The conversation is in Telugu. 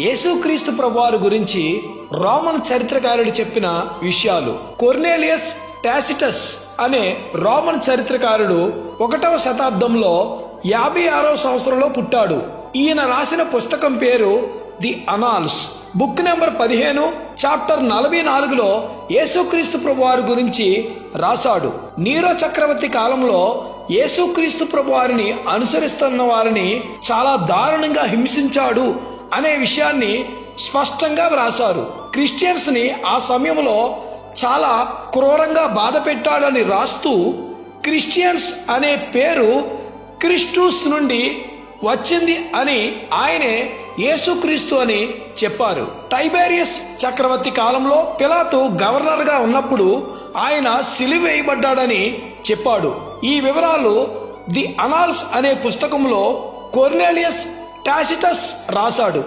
యేసుక్రీస్తు ప్రభువారి గురించి రోమన్ చరిత్రకారుడు చెప్పిన విషయాలు. కొర్నేలియస్ టాసిటస్ అనే రోమన్ చరిత్రకారుడు 1వ శతాబ్దంలో 56వ సంవత్సరంలో పుట్టాడు. ఈయన రాసిన పుస్తకం పేరు ది అనాల్స్. బుక్ నెంబర్ 15 చాప్టర్ 44లో యేసుక్రీస్తు ప్రభువారి గురించి రాశాడు. నీరో చక్రవర్తి కాలంలో యేసుక్రీస్తు ప్రభువారిని అనుసరిస్తున్న వారిని చాలా దారుణంగా హింసించాడు అనే విషయాన్ని స్పష్టంగా వ్రాసారు. క్రిస్టియన్స్ ని ఆ సమయంలో చాలా క్రూరంగా బాధ పెట్టాడని రాస్తూ క్రిస్టియన్స్ అనే పేరు క్రిస్టూస్ నుండి వచ్చింది అని ఆయనే యేసుక్రీస్తు అని చెప్పారు. టైబేరియస్ చక్రవర్తి కాలంలో పిలాతు గవర్నర్ గా ఉన్నప్పుడు ఆయన సిలువ వేయబడ్డాడని చెప్పాడు. ఈ వివరాలు ది అనాల్స్ అనే పుస్తకంలో కొర్నేలియస్ టాసిటస్ రాశాడు.